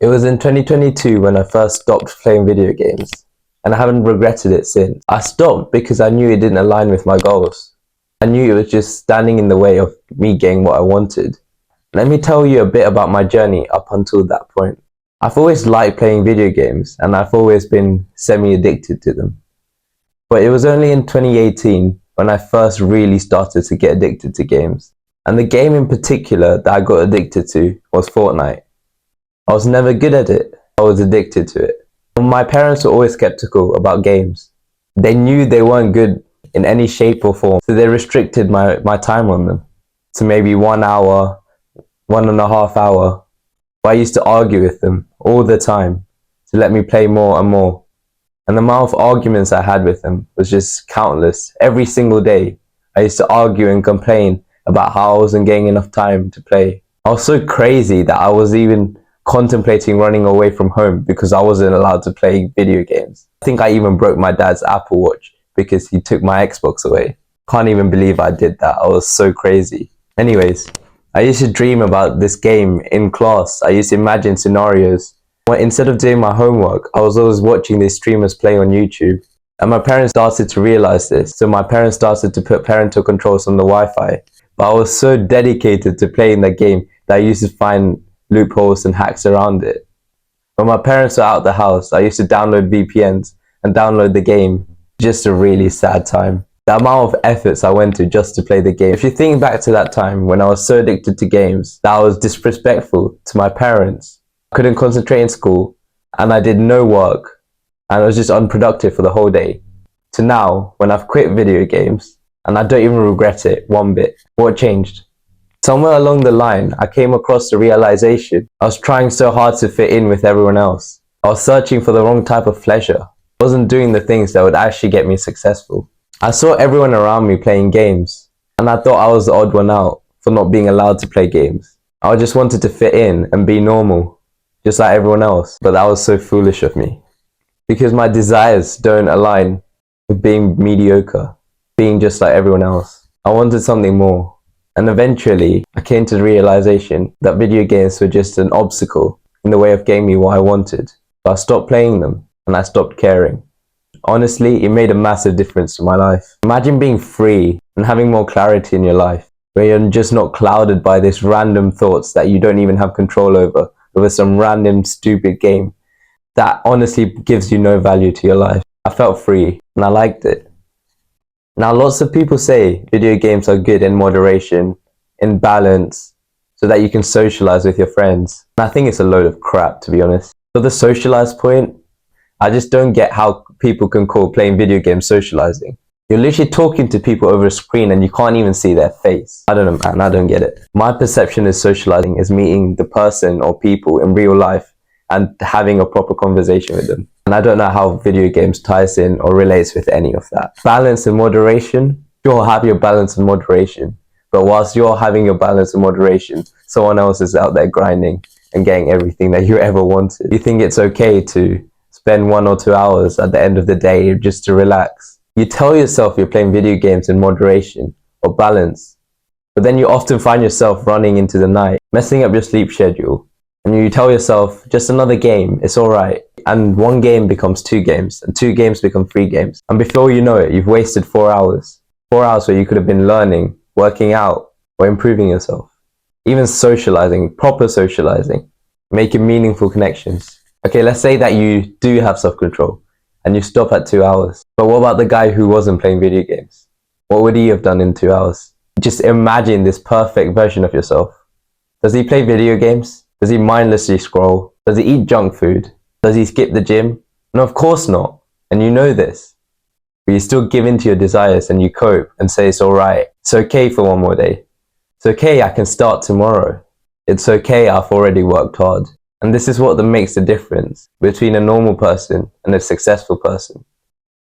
It was in 2022 when I first stopped playing video games, and I haven't regretted it since. I stopped because I knew it didn't align with my goals. I knew it was just standing in the way of me getting what I wanted. Let me tell you a bit about my journey up until that point. I've always liked playing video games, and I've always been semi-addicted to them. But it was only in 2018 when I first really started to get addicted to games. And the game in particular that I got addicted to was Fortnite. I was never good at it, I was addicted to it. My parents were always skeptical about games. They knew they weren't good in any shape or form, so they restricted my time on them to maybe 1 hour, 1.5 hours. But I used to argue with them all the time to let me play more and more. And the amount of arguments I had with them was just countless. Every single day, I used to argue and complain about how I wasn't getting enough time to play. I was so crazy that I was even contemplating running away from home because I wasn't allowed to play video games. I think I even broke my dad's Apple Watch because he took my Xbox away. Can't even believe I did that. I was so crazy. Anyways, I used to dream about this game in class. I used to imagine scenarios. Instead of doing my homework, I was always watching these streamers play on YouTube. And my parents started to realize this. So my parents started to put parental controls on the Wi-Fi. But I was so dedicated to playing the game that I used to find loopholes and hacks around it. When my parents were out the house, I used to download VPNs and download the game. Just a really sad time. The amount of efforts I went to just to play the game. If you think back to that time when I was so addicted to games that I was disrespectful to my parents, I couldn't concentrate in school, and I did no work, and I was just unproductive for the whole day, to now when I've quit video games and I don't even regret it one bit. What changed? Somewhere along the line, I came across the realization I was trying so hard to fit in with everyone else. I was searching for the wrong type of pleasure. I wasn't doing the things that would actually get me successful. I saw everyone around me playing games, and I thought I was the odd one out for not being allowed to play games. I just wanted to fit in and be normal, just like everyone else. But that was so foolish of me, because my desires don't align with being mediocre, being just like everyone else. I wanted something more. And eventually, I came to the realization that video games were just an obstacle in the way of getting me what I wanted. So I stopped playing them, and I stopped caring. Honestly, it made a massive difference to my life. Imagine being free and having more clarity in your life, where you're just not clouded by these random thoughts that you don't even have control over some random stupid game that honestly gives you no value to your life. I felt free, and I liked it. Now, lots of people say video games are good in moderation, in balance, so that you can socialize with your friends. And I think it's a load of crap, to be honest. For the socialize point, I just don't get how people can call playing video games socializing. You're literally talking to people over a screen and you can't even see their face. I don't know, man, I don't get it. My perception of socializing is meeting the person or people in real life and having a proper conversation with them. And I don't know how video games ties in or relates with any of that. Balance and moderation, you'll have your balance and moderation. But whilst you're having your balance and moderation, someone else is out there grinding and getting everything that you ever wanted. You think it's okay to spend 1 or 2 hours at the end of the day just to relax. You tell yourself you're playing video games in moderation or balance, but then you often find yourself running into the night, messing up your sleep schedule. And you tell yourself, just another game, it's alright. And 1 game becomes 2 games, and 2 games become 3 games. And before you know it, you've wasted 4 hours. 4 hours where you could have been learning, working out, or improving yourself. Even socializing, proper socializing, making meaningful connections. Okay, let's say that you do have self-control, and you stop at 2 hours. But what about the guy who wasn't playing video games? What would he have done in 2 hours? Just imagine this perfect version of yourself. Does he play video games? Does he mindlessly scroll? Does he eat junk food? Does he skip the gym? No, of course not. And you know this. But you still give in to your desires and you cope and say it's alright. It's okay for 1 more day. It's okay, I can start tomorrow. It's okay, I've already worked hard. And this is what makes the difference between a normal person and a successful person.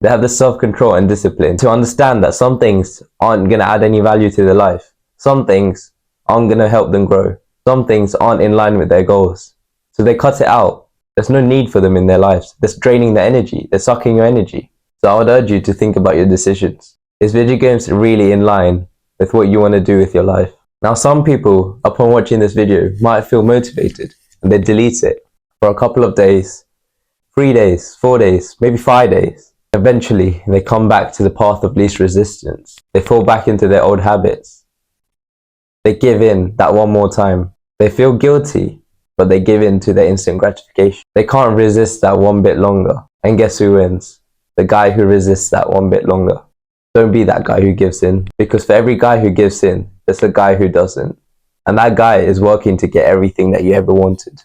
They have the self-control and discipline to understand that some things aren't going to add any value to their life. Some things aren't going to help them grow. Some things aren't in line with their goals. So they cut it out. There's no need for them in their lives. They're draining their energy. They're sucking your energy. So I would urge you to think about your decisions. Is video games really in line with what you want to do with your life? Now, some people, upon watching this video, might feel motivated and they delete it. for a couple of days, 3 days, 4 days, maybe 5 days. Eventually, they come back to the path of least resistance. They fall back into their old habits. They give in that one more time. They feel guilty, but they give in to their instant gratification. They can't resist that one bit longer. And guess who wins? The guy who resists that one bit longer. Don't be that guy who gives in, because for every guy who gives in, there's a guy who doesn't. And that guy is working to get everything that you ever wanted.